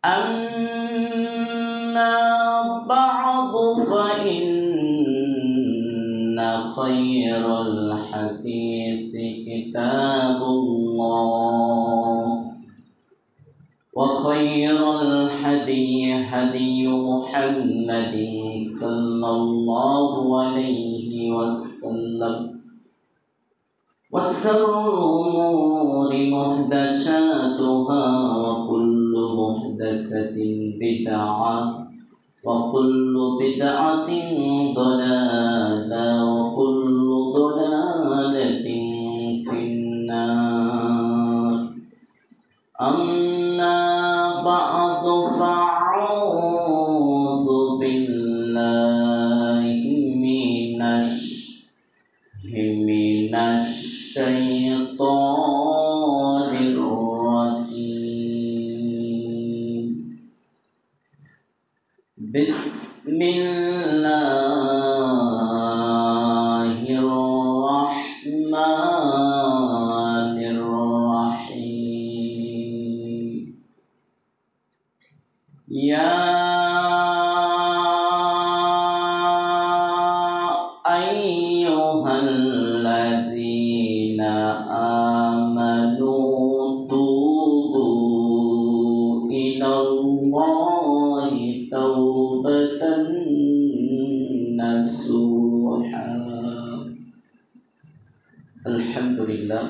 أما بعد فإن خير الحديث كتاب الله وخير الهدي هدي محمد صلى الله عليه وسلم وشر الأمور محدثاتها وكل محدثة بدعة وكل بدعة ضلالة وكل ضلالة في النار أما بعد فأعوذ بالله من الشيطان الرجيم بسم الله الرحمن الرحيم يا أيها الذين آمنوا توبوا إلى الله توبة نصوحا الحمد لله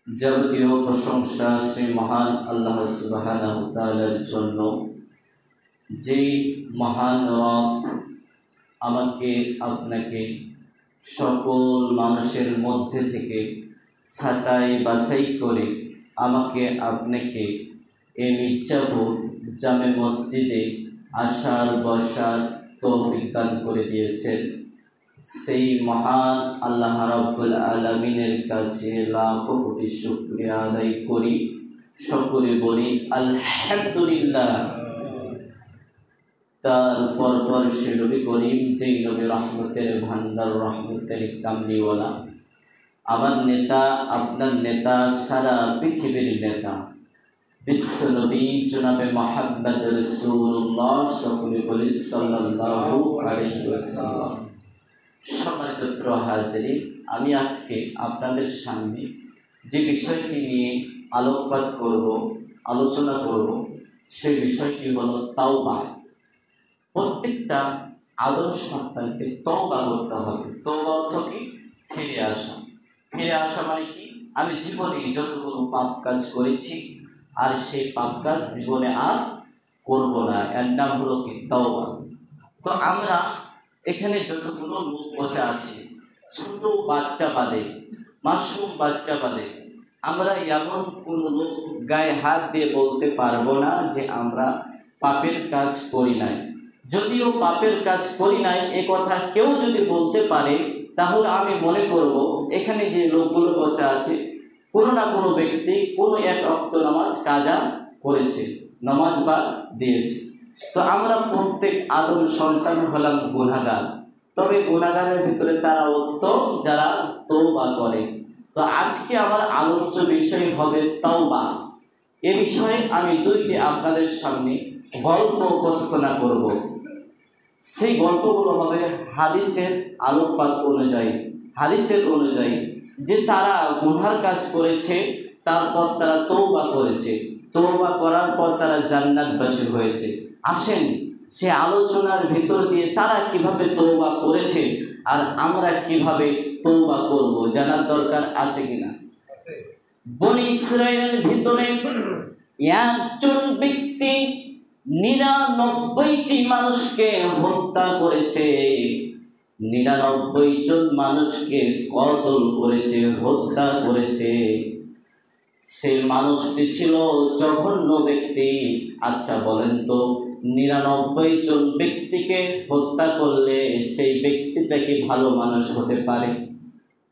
যাবতীয় প্রশংসা সেই মহান আল্লাহ সুবহানাহু ওয়া তাআলার জন্য, যে মহান রব আমাকে আপনাকে সকল মানুষের মধ্যে থেকে ছাঁটাই বাছাই করে আমাকে আপনাকে এই মির্জাপুর জামে মসজিদে আসার বসার তৌফিক দান করে দিয়েছেন। সেই মহান আল্লাহ রাব্বুল আলামিনের কাছে লাখো কোটি শুকরিয়া আদায় করি, সকলে বলি আলহামদুলিল্লাহ। তারপর সে নবী করিম, যেই নবী রহমতের ভান্ডার, রহমতের কামলিওয়ালা, আমার নেতা, আপনার নেতা, সারা পৃথিবীর নেতা, বিশ্ব নবী জনাবে মুহাম্মদ রাসূলুল্লাহ, সকলে বলি সাল্লাল্লাহু আলাইহি ওয়াসাল্লাম। সম্মানিত হাজিরিন, আমি আজকে আপনাদের সামনে যে বিষয়টি নিয়ে আলোচনা করব সেই বিষয়টি হলো তাওবা। প্রত্যেকটা আদর্শ সন্তানকে তওবা করতে হবে। তওবা অর্থ কি? ফিরে আসা। ফিরে আসা মানে কি? আমি জীবনে যতগুলো পাপ কাজ করেছি আর সেই পাপ কাজ জীবনে আর করব না, এর নাম হলো কি? তওবা। তো আমরা এখানে যতগুলো লোক বসে আছি, ছোট বাচ্চা বাদে, মাসুম বাচ্চা বাদে, আমরা এমন কোনো লোক গায়ে হাত দিয়ে বলতে পারবো না যে আমরা পাপের কাজ করি নাই। যদিও পাপের কাজ করি নাই এ কথা কেউ যদি বলতে পারে, তাহলে আমি মনে করব এখানে যে লোকগুলো বসে আছে, কোনো না কোনো ব্যক্তি কোনো এক ওয়াক্ত নামাজ কাজা করেছে, নামাজ বা দিয়েছে। তো আমরা প্রত্যেক আদম সন্তান হলাম গুনাহগার, তবে গুনাহগারের ভিতরে তারা উত্তম যারা তওবা করে। তো আজকে আমার আলোচ্য বিষয় হবে তাওবা। এ বিষয়ে আমি দুইটি আপনাদের সামনে গল্প উপস্থাপনা করব। সেই গল্পগুলো হবে হাদিসের আলোকপাত অনুযায়ী যে তারা গুনার কাজ করেছে, তারপর তারা তওবা করেছে, তওবা করার পর তারা জান্নাতবাসী হয়েছে। আসেন সে আলোচনার ভিতর দিয়ে তারা কিভাবে তওবা করেছে আর আমরা কিভাবে তওবা করব জানার দরকার আছে কিনা। বনি ইসরায়েলের ভিতরে একজন ব্যক্তি 99টি মানুষকে হত্যা করেছে, 99 জন মানুষকে কতল করেছে, হত্যা করেছে। সে মানুষটি ছিল জঘন্য ব্যক্তি। আচ্ছা বলেন তো, 99 জন ব্যক্তিকে হত্যা করলে সেই ব্যক্তিটা কি ভালো মানুষ হতে পারে?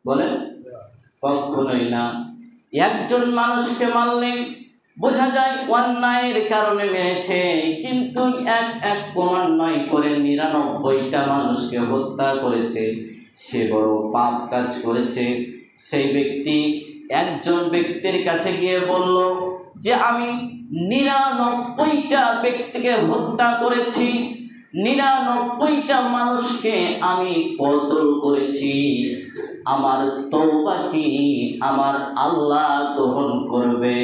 বলেন, কখনোই না। একজন মানুষকে মারলে বোঝা যায় অন্যায়ের কারণে মেরেছে, কিন্তু এক ক্রমান্বয় করে 99টা মানুষকে হত্যা করেছে। সে বড় পাপ কাজ করেছে। সেই ব্যক্তি একজন ব্যক্তির কাছে গিয়ে বলল, যে আমি 99টা ব্যক্তিকে হত্যা করেছি, 99টা মানুষকে আমি কতল করেছি, আমার তওবা কি আমার আল্লাহ গ্রহণ করবে?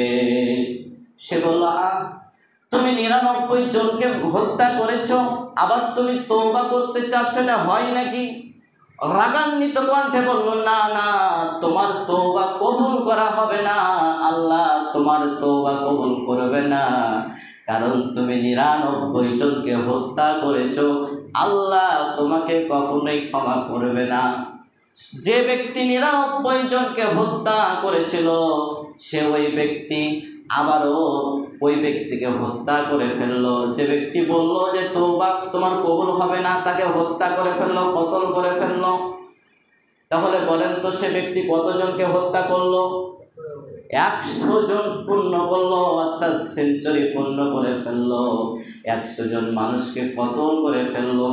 সে বলল, তুমি 99 জনকে হত্যা করেছো, আবার তুমি তওবা করতে চাচ্ছ, এটা হয় নাকি? রাগান্বিত কণ্ঠে বলল, না না, তোমার তওবা কবুল করা হবে না, আল্লাহ তোমার তওবা কবুল করবে না, কারণ তুমি 99 জনকে হত্যা করেছো, আল্লাহ তোমাকে কখনোই ক্ষমা করবে না। যে ব্যক্তি 99 জনকে হত্যা করেছিল, সে ওই ব্যক্তি আবারও ওই ব্যক্তিকে হত্যা করে ফেললো। যে ব্যক্তি বলল যে তওবা তোমার কবুল হবে না, তাকে হত্যা করে ফেললো, কতল করে ফেললো। তাহলে বলেন তো সে ব্যক্তি কতজনকে হত্যা করলো? 100 জন পূর্ণ করলো, অর্থাৎ সেঞ্চুরি পূর্ণ করে ফেললো, 100 জন মানুষকে কতল করে ফেললো।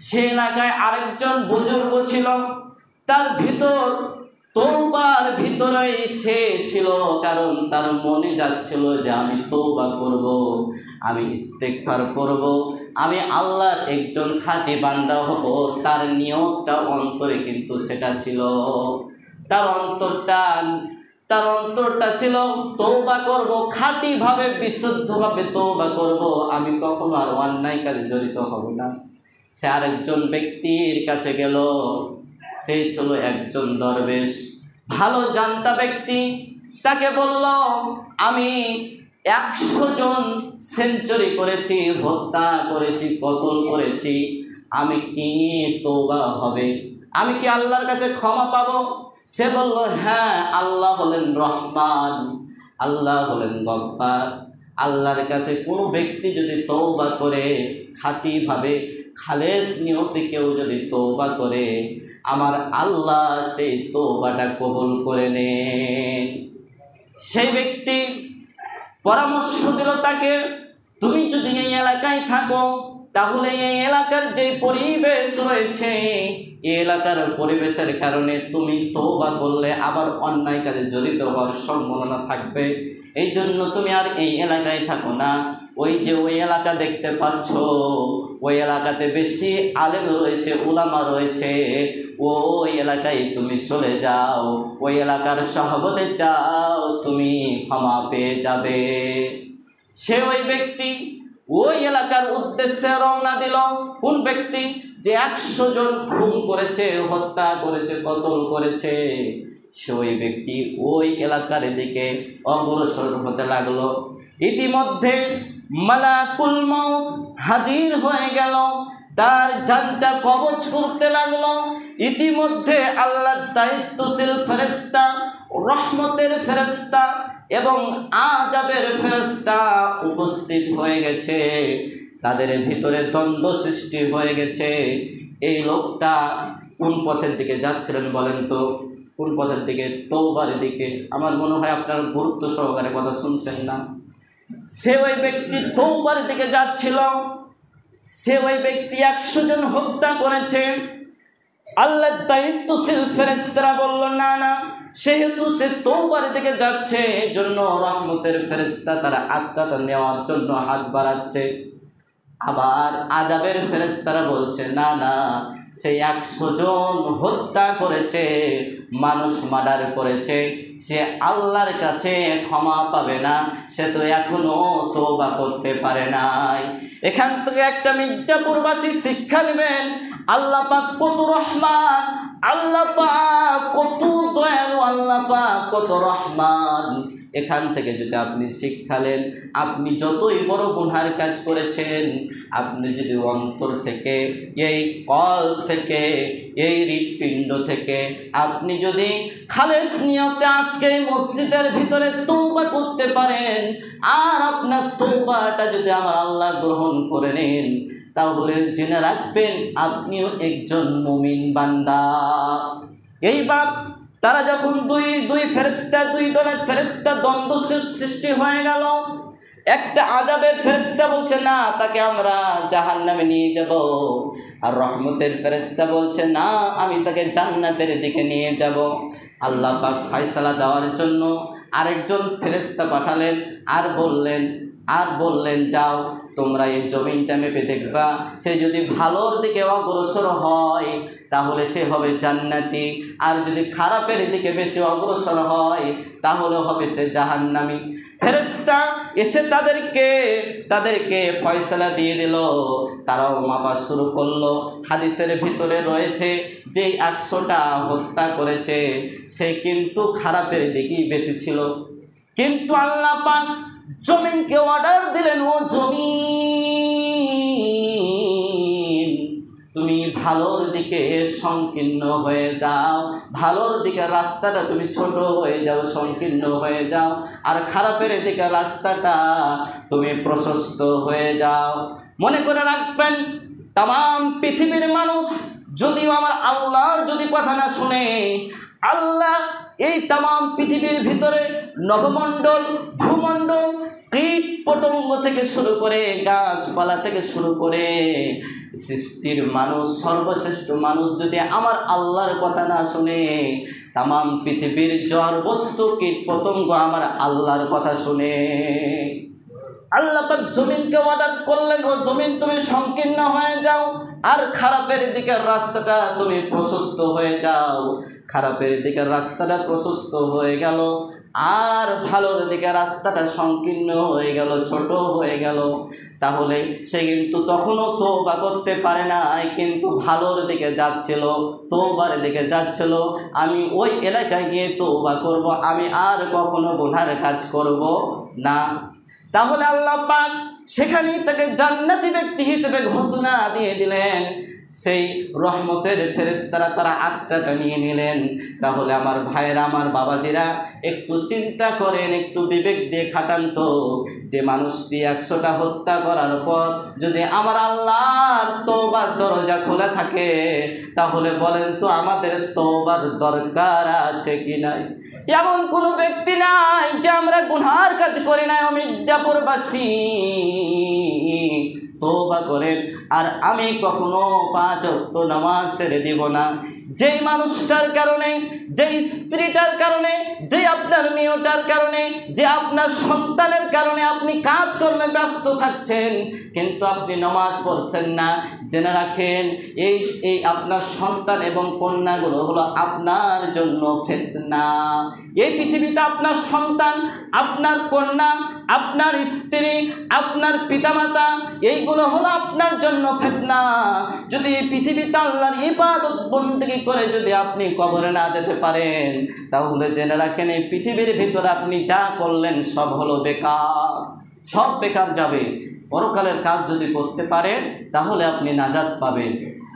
সে এলাকায় আরেকজন বুজুর্গ ছিল, তার ভিতর তওবার ভিতরেই সে ছিল, কারণ তার মনে যাচ্ছিল যে আমি তওবা করব, আমি ইস্তেগফার করব, আমি আল্লাহর একজন খাঁটি বান্দা হব। তার নিয়তটা অন্তরে কিন্তু সেটা ছিল, তার অন্তরটা ছিল তওবা করব, খাঁটিভাবে বিশুদ্ধভাবে তওবা করব, আমি কখনো আর অন্যায় কাজে জড়িত হব না। সে আরেকজন ব্যক্তির কাছে গেল, সে ছিল একজন দরবেশ, ভালো জানতা ব্যক্তি। তাকে বলল, আমি 100 জন সেঞ্চুরি করেছি, হত্যা করেছি, কতল করেছি, আমি কি তওবা হবে? আমি কি আল্লাহর কাছে ক্ষমা পাবো? সে বলল, হ্যাঁ, আল্লাহ হলেন রহমান, আল্লাহ হলেন গফফার। আল্লাহর কাছে কোনো ব্যক্তি যদি তওবা করে, খাঁটিভাবে খালেস নিয়তে কেউ যদি তওবা করে, আমার আল্লাহ সেই তওবাটা কবুল করে নেন। সেই ব্যক্তি পরামর্শ দিল তাকে, তুমি যদি এই এলাকায় থাকো, তাহলে এই এলাকার যে পরিবেশ রয়েছে, এই এলাকার পরিবেশের কারণে তুমি তওবা করলে আবার অন্যায় কাজে জড়িত হওয়ার সম্ভাবনা থাকবে। এই জন্য তুমি আর এই এলাকায় থাকো না। ওই যে ওই এলাকা দেখতে পাচ্ছ, ওই এলাকাতে বেশি আলেম রয়েছে, উলামা রয়েছে, ওই এলাকায় তুমি চলে যাও, ওই এলাকার সহবতে যাও, তুমি ক্ষমা পেয়ে যাবে। সে ওই ব্যক্তি ওই এলাকার উদ্দেশ্যে রওনা দিল। কোন ব্যক্তি? যে 100 জন খুন করেছে, হত্যা করেছে, কতল করেছে, সে ওই ব্যক্তি ওই এলাকার দিকে অগ্রসর হতে লাগলো। ইতিমধ্যে মালাকুল মউত হাজির হয়ে গেল, তার জানটা কবজ করতে লাগলো। ইতিমধ্যে আল্লাহর দায়িত্বশীল ফেরেশতা, রহমতের ফেরেশতা এবং আযাবের ফেরেশতা উপস্থিত হয়ে গেছে। তাদের ভিতরে দ্বন্দ্ব সৃষ্টি হয়ে গেছে। এই লোকটা কোন পথের দিকে যাচ্ছিলেন বলেন তো? কোন পথের দিকে? তওবার দিকে। আমার মনে হয় আপনারা গুরুত্ব সহকারে কথা শুনছেন না। সে ওই ব্যক্তি তওবার দিকে যাচ্ছিল। সে ওই ব্যক্তি 100 জন হত্যা করেছে। আল্লাহর দায়িত্বশীল ফেরেশতারা বলল, না না, সেহেতু সে তওবার দিকে যাচ্ছে, এই জন্য রহমতের ফেরেশতা তারা আত্মাটা নেওয়ার জন্য হাত বাড়াচ্ছে। আবার আযাবের ফেরেশতারা বলছে, না না, সে 100 জন হত্যা করেছে, মানুষ মার্ডার করেছে, সে আল্লাহর কাছে ক্ষমা পাবে না, সে তো এখনো তওবা করতে পারে নাই। এখান থেকে একটা মির্জাপুরবাসী শিক্ষা নেবেন, আল্লাহ পাক কত রহমান, আল্লাহ পাক কত দয়ালু, আল্লাহ পাক কত রহমান। এখান থেকে যদি আপনি শিক্ষা নেন, আপনি যতই বড় গুনার কাজ করেছেন, আপনি যদি অন্তর থেকে, এই কল থেকে, এই হৃৎপিণ্ড থেকে আপনি যদি খালেস নিয়তে আজকে মসজিদের ভিতরে তওবা করতে পারেন, আর আপনার তওবাটা যদি আমার আল্লাহ গ্রহণ করে নেন, তাহলে জেনে রাখবেন আপনিও একজন মুমিন বান্দা। এইবার তারা যখন দুই ফেরেশতা, দুই দলের ফেরেশতা দ্বন্দ্ব সৃষ্টি হয়ে গেল। একটা আযাবের ফেরেশতা বলছে, না, তাকে আমরা জাহান্নামে নিয়ে যাব। আর রহমতের ফেরেশতা বলছে, না, আমি তাকে জান্নাতের দিকে নিয়ে যাব। আল্লাহ পাক ফয়সালা দেওয়ার জন্য আরেকজন ফেরেশতা পাঠালেন আর বললেন যাও তোমরা এই জমিনটা মেপে দেখবা, সে যদি ভালোর দিকে অগ্রসর হয় তাহলে সে হবে জান্নাতি, আর যদি খারাপের দিকে বেশি অগ্রসর হয় তাহলে হবে সে জাহান্নামী। ফেরেশতা এসে তাদেরকে ফয়সালা দিয়ে দিল। তারাও মাপা শুরু করলো। হাদিসের ভিতরে রয়েছে যে 100টা হত্যা করেছে সে কিন্তু খারাপের দিকেই বেশি ছিল। কিন্তু আল্লাহ পাক জমিনকে অর্ডার দিলেন, ও জমিন তুমি ভালোর দিকে সংকীর্ণ হয়ে যাও, ভালোর দিকে রাস্তাটা তুমি ছোট হয়ে যাও, সংকীর্ণ হয়ে যাও, আর খারাপের দিকে রাস্তাটা তুমি প্রশস্ত হয়ে যাও। মনে করে রাখবেন, তাম পৃথিবীর মানুষ যদিও আমার আল্লাহর যদি কথা না শুনে, আল্লাহ এই তাম পৃথিবীর ভিতরে নবমণ্ডল, ভূমণ্ডল, কীট পতঙ্গ থেকে শুরু করে গাছপালা থেকে শুরু করে সৃষ্টির মানুষ, সর্বশ্রেষ্ঠ মানুষ যদি আমার আল্লাহর কথা না শুনে, তাম পৃথিবীর জড় বস্তু কীট পতঙ্গ আমার আল্লাহর কথা শুনে, আল্লাহ পাক জমিনকে অর্ডার করলেন, ও জমিন তুমি সংকীর্ণ হয়ে যাও, আর খারাপের দিকের রাস্তাটা তুমি প্রশস্ত হয়ে যাও। খারাপের দিকের রাস্তাটা প্রশস্ত হয়ে গেল, আর ভালোর দিকে রাস্তাটা সংকীর্ণ হয়ে গেল, ছোট হয়ে গেল। তাহলে সে কিন্তু তখনও তওবা করতে পারে না, কিন্তু ভালোর দিকে যাচ্ছিল, তওবার দিকে যাচ্ছিল, আমি ওই এলাকায় গিয়ে তওবা করব, আমি আর কখনো গুনার কাজ করব না। তাহলে আল্লাহ পাক সেখানেই তাকে জান্নাতি ব্যক্তি হিসেবে ঘোষণা দিয়ে দিলেন। সেই রহমতের ফেরেশতারা তারা আত্মাটা নিয়ে নিলেন। তাহলে আমার ভাইয়েরা, আমার বাবাজিরা, একটু চিন্তা করেন, একটু বিবেক দিয়ে খাটান তো, যে মানুষটি 100টা হত্যা করার পর যদি আমার আল্লাহর তওবার দরজা খোলা থাকে, তাহলে বলেন তো আমাদের তওবার দরকার আছে কি নাই? এমন কোনো ব্যক্তি নাই যে আমরা গুনার কাজ করি নাই। মির্জাপুরবাসী তওবা করেন, আর আমি কখনো 5 ওয়াক্ত নামাজ ছেড়ে দিব না। যেই মানুষটার কারণে, যেই স্ত্রীটার কারণে, যে আপনার মেয়েটার কারণে, যে আপনার সন্তানের কারণে আপনি কাজকর্মে ব্যস্ত থাকছেন কিন্তু আপনি নামাজ পড়ছেন না, জেনে রাখেন এই আপনার সন্তান এবং কন্যাগুলো হলো আপনার জন্য ফিতনা। এই পৃথিবীতে আপনার সন্তান, আপনার কন্যা, আপনার স্ত্রী, আপনার পিতামাতা, এইগুলো হলো আপনার জন্য ফিতনা। যদি এই পৃথিবীতে আল্লাহর ইবাদত বন্দেগী করে যদি আপনি কবরে না যেতে পারেন, তাহলে জেনে রাখেন এই পৃথিবীর ভিতরে আপনি যা করলেন সব হলো বেকার, সব বেকার যাবে। পরকালের কাজ যদি করতে পারেন তাহলে আপনি নাজাত পাবেন।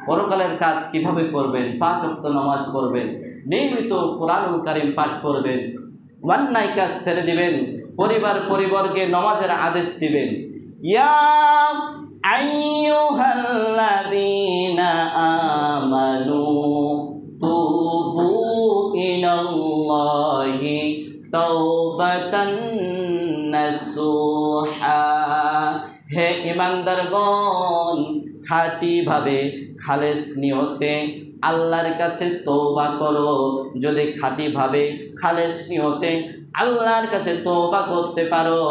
পরকালের কাজ কিভাবে করবেন? 5 ওয়াক্ত নামাজ পড়বেন, নিয়মিত কোরআনুল কারীম পাঠ করবেন, অন্যায় কাজ ছেড়ে দিবেন, পরিবারকে নামাজের আদেশ দিবেন। ইয়া আইয়ুহাল্লাযীনা আমানু তুবু ইলাল্লাহি তাওবাতান নাসুহা। হে ইমানদারগণ, খাঁটিভাবে খালেস নিয়তে আল্লাহর কাছে তওবা করো। যদি খাঁটিভাবে খালেস নিয়তে আল্লাহর কাছে তওবা করতে পারো,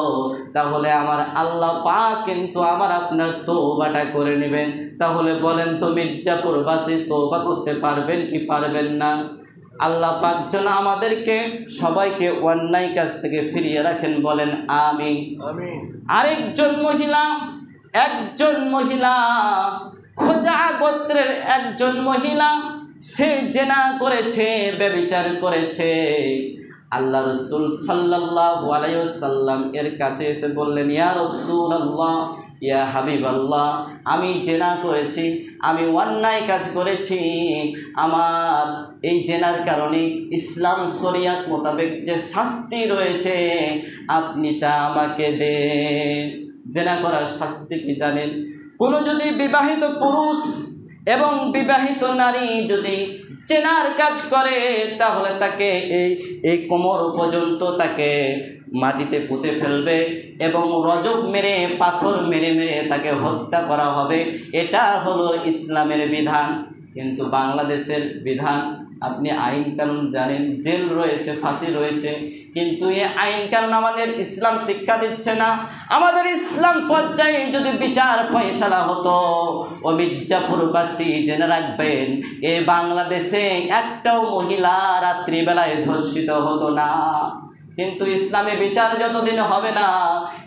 তাহলে আমার আল্লাহ পাক কিন্তু আমার আপনার তওবাটা করে নেবেন। তাহলে বলেন তো মির্জাপুরবাসী তওবা করতে পারবেন কি পারবেন না? আল্লাহ পাক যেন আমাদেরকে সবাইকে অন্যায় কাজ থেকে ফিরিয়ে রাখেন, বলেন আমিন। আরেকজন মহিলা, খোজা গোত্রের একজন মহিলা, সে জেনা করেছে, ব্যভিচার করেছে। আল্লাহ রাসূল সাল্লাল্লাহু আলাইহি ওয়াসাল্লাম এর কাছে এসে বললেন, ইয়া রাসূলুল্লাহ, ইয়া হাবিবাল্লাহ, আমি জেনা করেছি, আমি অন্যায় কাজ করেছি, আমার এই জেনার কারণে ইসলাম শরিয়াত মোতাবেক যে শাস্তি রয়েছে আপনি তা আমাকে দেন। জেনা করার শাস্তি কি জানেন? কোনো যদি বিবাহিত পুরুষ এবং বিবাহিত নারী যদি জেনার কাজ করে, তাহলে তাকে এই কোমর পর্যন্ত তাকে মাটিতে পুঁতে ফেলবে এবং রজব মেরে, পাথর মেরে তাকে হত্যা করা হবে। এটা হলো ইসলামের বিধান। কিন্তু বাংলাদেশের বিধান, আপনি আইন কানুন জানেন, জেল রয়েছে, ফাঁসি রয়েছে, কিন্তু এই আইন কানুন আমাদের ইসলাম শিক্ষা দিচ্ছে না। আমাদের ইসলাম পর্যায়ে যদি বিচার ফয়সালা হতো, ও মির্জাপুরবাসী জেনে রাখবেন, এই বাংলাদেশে একটাও মহিলা রাত্রিবেলায় ধর্ষিত হতো না। কিন্তু ইসলামে বিচার যতদিন হবে না,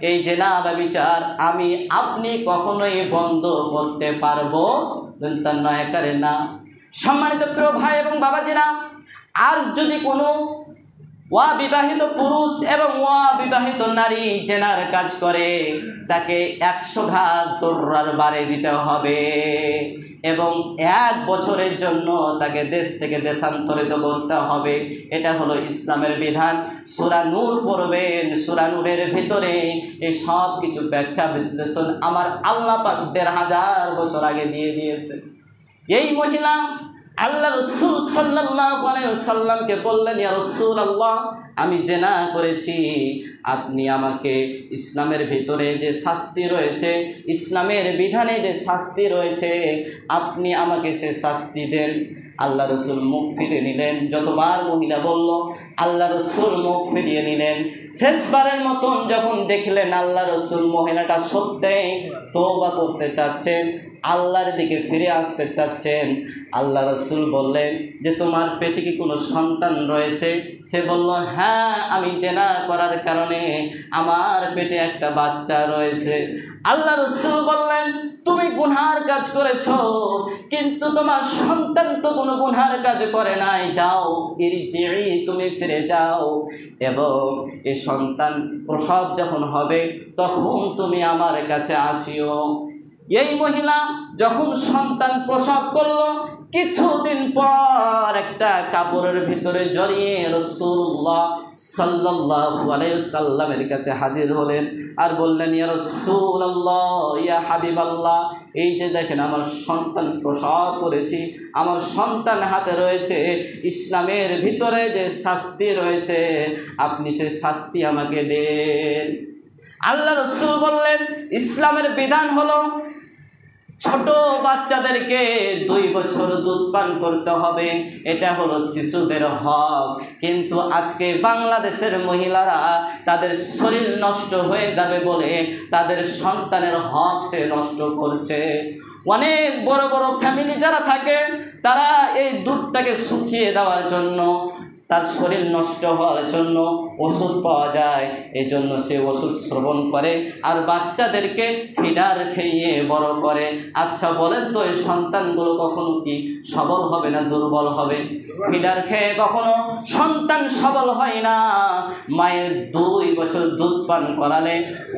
এই জেনা বা বিচার আমি আপনি কখনোই বন্ধ করতে পারবো নয় করে না। সম্মানিত প্রিয় ভাই এবং বাবাজিরা, আর যদি কোনো অবিবাহিত পুরুষ এবং অবিবাহিত নারী জেনার কাজ করে, তাকে 100 ঘাত দৌড়ার বাড়ি দিতে হবে এবং 1 বছরের জন্য তাকে দেশ থেকে দেশান্তরিত করতে হবে। এটা হলো ইসলামের বিধান। সূরা নূর পড়বেন, সূরা নূরের ভিতরে এই সব কিছু ব্যাখ্যা বিশ্লেষণ আমার আল্লাহ পাক 1500 বছর আগে দিয়ে দিয়েছে। এই মহিলা আল্লাহ রাসূল সাল্লাল্লাহু আলাইহি ওয়াসাল্লামকে বললেন, ইয়া রাসূলুল্লাহ, আমি জেনা করেছি, আপনি আমাকে ইসলামের ভিতরে যে শাস্তি রয়েছে, ইসলামের বিধানে যে শাস্তি রয়েছে, আপনি আমাকে সে শাস্তি দেন। আল্লাহ রসুল মুখ ফিরে নিলেন। যতবার মহিলা বলল, আল্লাহ রসুল মুখ ফিরিয়ে নিলেন। শেষবারের মতন যখন দেখলেন আল্লাহ রসুল মহিলাটা সত্যিই তওবা করতে চাচ্ছেন, আল্লাহর দিকে ফিরে আসতে চাচ্ছেন, আল্লাহ রসুল বললেন যে তোমার পেটে কি কোনো সন্তান রয়েছে? সে বলল, হ্যাঁ, আমি জেনা করার কারণে আমার পেটে একটা বাচ্চা রয়েছে। আল্লাহ রসুল বললেন, তুমি গুনার কাজ করেছ, কিন্তু তোমার সন্তান তো কোনো গুনার কাজ করে নাই। যাও, ইরজিই, তুমি ফিরে যাও এবং এই সন্তান প্রসব যখন হবে তখন তুমি আমার কাছে আসিও। এই মহিলা যখন সন্তান প্রসব করলো, কিছুদিন পর একটা কাপড়ের ভিতরে জড়িয়ে রাসূলুল্লাহ সাল্লাল্লাহু আলাইহি ওয়াসাল্লামের কাছে হাজির হলেন আর বললেন, ইয়া রাসূলুল্লাহ, ইয়া হাবিবাল্লাহ, এই যে দেখেন আমার সন্তান প্রসব করেছি, আমার সন্তান হাতে রয়েছে, ইসলামের ভিতরে যে শাস্তি রয়েছে আপনি সে শাস্তি আমাকে দেন। আল্লাহ রাসূল বললেন, ইসলামের বিধান হলো ছোট বাচ্চাদেরকে 2 বছর দুধ পান করতে হবে, এটা হলো শিশুদের হক। কিন্তু আজকে বাংলাদেশের মহিলারা তাদের শরীর নষ্ট হয়ে যাবে বলে তাদের সন্তানের হক সে নষ্ট করছে। অনেক বড় বড় ফ্যামিলি যারা থাকে, তারা এই দুধটাকে শুকিয়ে দেওয়ার জন্য, তার শরীর নষ্ট হওয়ার জন্য ওষুধ পাওয়া যায়, এই জন্য সে ওষুধ সেবন করে আর বাচ্চাদেরকে ফিডার খেয়ে বড় করে। আচ্ছা বলেন তো, এই সন্তানগুলো কখনো কি সবল হবে না দুর্বল হবে? ফিডার খেয়ে কখনো সন্তান সবল হয় না। মায়ের 2 বছর দুধ পান করালে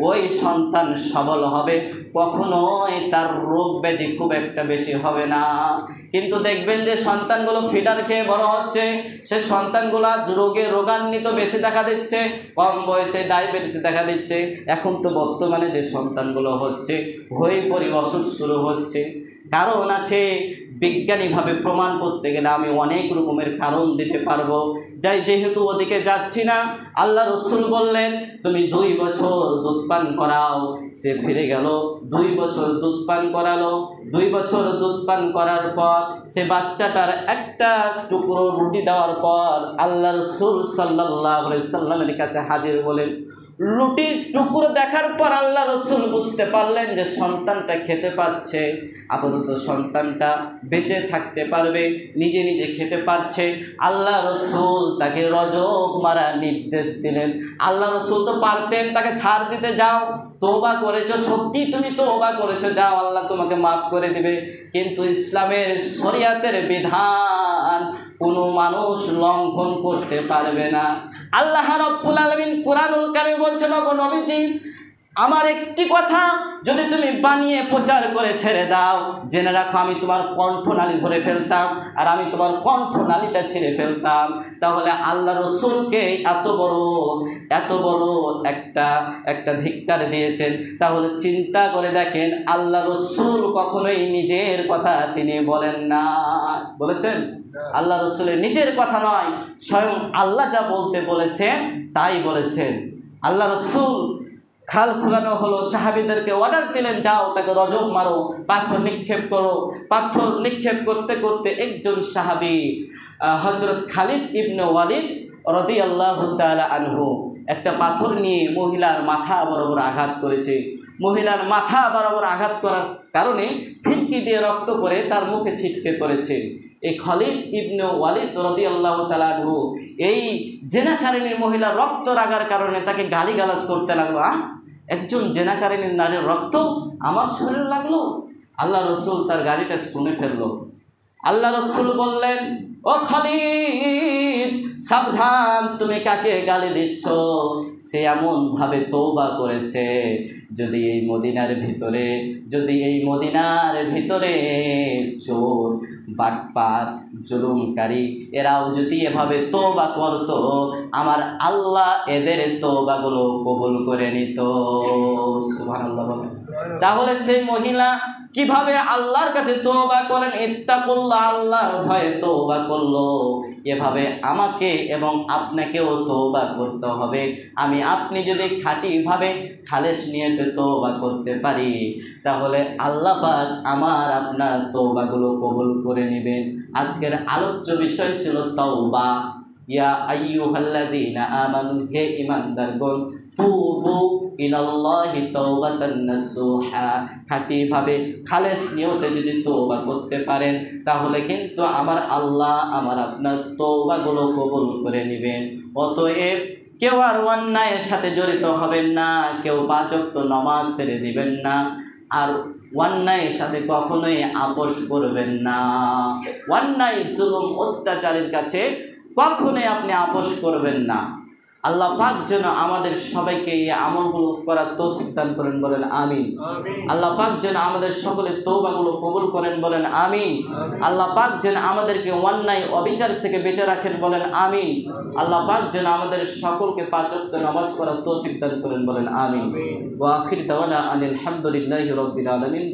ওই সন্তান সবল হবে, কখনোই তার রোগ ব্যাধি খুব একটা বেশি হবে না। কিন্তু দেখবেন যে সন্তানগুলো ফিডার খেয়ে বড় হচ্ছে, সে সন্তানগুলো রোগান্বিত বেশি দেখা দিচ্ছে, কম বয়সে ডায়াবেটিস দেখা দিচ্ছে। এখন তো বর্তমানে যে সন্তানগুলো হচ্ছে, হয়ে পড়ে অসুখ শুরু হচ্ছে। কারণ আছে, বিজ্ঞানীভাবে প্রমাণ করতে গেলে আমি অনেক রকমের কারণ দিতে পারবো, যেহেতু ওদিকে যাচ্ছি না। আল্লাহ রসুল বললেন, তুমি 2 বছর দুধ পান করাও। সে ফিরে গেল, 2 বছর দুধ পান করালো। 2 বছর দুধ পান করার পর সে বাচ্চাটার একটা টুকরো রুটি দেওয়ার পর আল্লাহ রসুল সাল্লাল্লাহু আলাইহি সাল্লামের কাছে হাজির হলেন। রুটির টুকরো দেখার পর আল্লাহ রসুল বুঝতে পারলেন যে সন্তানটা খেতে পাচ্ছে, আপাতত সন্তানটা বেঁচে থাকতে পারবে, নিজে নিজে খেতে পারছে। আল্লাহ রসুল তাকে রজব মারা নির্দেশ দিলেন। আল্লাহ রসুল তো পারতেন তাকে ছাড় দিতে, যাও, তওবা করেছো, সত্যি তুমি তওবা করেছো, যাও, আল্লাহ তোমাকে মাফ করে দিবে। কিন্তু ইসলামের শরিয়াতের বিধান কোনো মানুষ লঙ্ঘন করতে পারবে না। আল্লাহ রাব্বুল আলামিন কুরআনুল কারীমে বলছেন, ওগো নবীজি, আমার একটি কথা যদি তুমি বানিয়ে প্রচার করে ছেড়ে দাও, জেনে রাখো আমি তোমার কণ্ঠনালী ধরে ফেলতাম আর আমি তোমার কণ্ঠনালীটা ছিঁড়ে ফেলতাম। তাহলে আল্লাহ রসুলকে এত বড় একটা ধিক্কার দিয়েছেন। তাহলে চিন্তা করে দেখেন, আল্লাহ রসুল কখনোই নিজের কথা তিনি বলেন না, বলেছেন? আল্লাহ রসুলের নিজের কথা নয়, স্বয়ং আল্লাহ যা বলতে বলেছেন তাই বলেছেন। আল্লাহ রসুল খাল খোলানো হলো, সাহাবীদেরকে অর্ডার দিলেন, যাও তাকে রজম মারো, পাথর নিক্ষেপ করো। পাথর নিক্ষেপ করতে করতে একজন সাহাবী হযরত খালিদ ইবনে ওয়ালিদ রাদিয়াল্লাহু তাআলা আনহু একটা পাথর নিয়ে মহিলার মাথা বরাবর আঘাত করেছে। মহিলার মাথা বরাবর আঘাত করার কারণে ফিনকি দিয়ে রক্ত পড়ে তার মুখে ছিটকে পড়েছে। এই খালিদ ইবনে ওয়ালিদ রাদিয়াল্লাহু তাআলা আনহু এই জেনাকারিনী মহিলার রক্ত লাগার কারণে তাকে গালিগালাজ করতে লাগলো। একজন জেনাকারিনী নারীর রক্ত আমার শরীরে লাগলো। আল্লাহ রসুল তার গাড়িটা শুনে ফেললো। আল্লাহ রসুল বললেন, ও খালিদ, সাবধান, তুমি কাকে গালি দিচ্ছ? সে এমনভাবে তওবা করেছে, যদি এই মদিনার ভিতরে চোর, বাটপার, জুলুমকারী এরাও যদি এভাবে তওবা করত, আমার আল্লাহ এদের তওবাগুলো কবুল করে নিত। সুবহানাল্লাহ। তাহলে সেই মহিলা কিভাবে আল্লাহর কাছে তওবা করেন? ইত্তাকুল্লাহ, আল্লাহর ভয়ে তওবা করলো। এভাবে আমাকে এবং আপনাকেও তওবা করতে হবে। আপনি যদি খাঁটিভাবে খালেস নিয়তে তওবা করতে পারি, তাহলে আল্লাহ পাক আমার আপনার তওবাগুলো কবুল করে নেবেন। আজকের আলোচ্য বিষয় ছিল তওবা। ইয়া আইয়ুহাল্লাযীনা আমানু, হে ঈমানদারগণ, তুবু ইলাল্লাহি তাওবাতান নাসুহা, খাঁটিভাবে খালেস নিয়তে যদি তওবা করতে পারেন, তাহলে কিন্তু আমার আল্লাহ আমার আপনার তওবাগুলো কবুল করে নেবেন। অতএব কেউ আর অন্যায়ের সাথে জড়িত হবেন না, কেউ 5 ওয়াক্ত নামাজ ছেড়ে দিবেন না, আর অন্যায়ের সাথে কখনোই আপোষ করবেন না। অন্যায়, জুলুম, অত্যাচারের কাছে কখনোই আপনি আপোষ করবেন না। আল্লাহ পাক যেন আমাদের সবাইকে এই আমলগুলো করার তৌফিক দান করেন, বলেন আমিন। আল্লাহ পাক যেন আমাদের সকলের তওবাগুলো কবুল করেন, বলেন আমিন। আল্লাহ পাক যেন আমাদেরকে অন্যায় অবিচার থেকে বেঁচে রাখেন, বলেন আমিন। আল্লাহ পাক যেন আমাদের সকলকে 5 ওয়াক্ত নামাজ পড়ার তৌফিক দান করেন, বলেন আমিন। ওয়া আখির দাওয়ানা আনিল হামদুলিল্লাহি রাব্বিল আলামিন।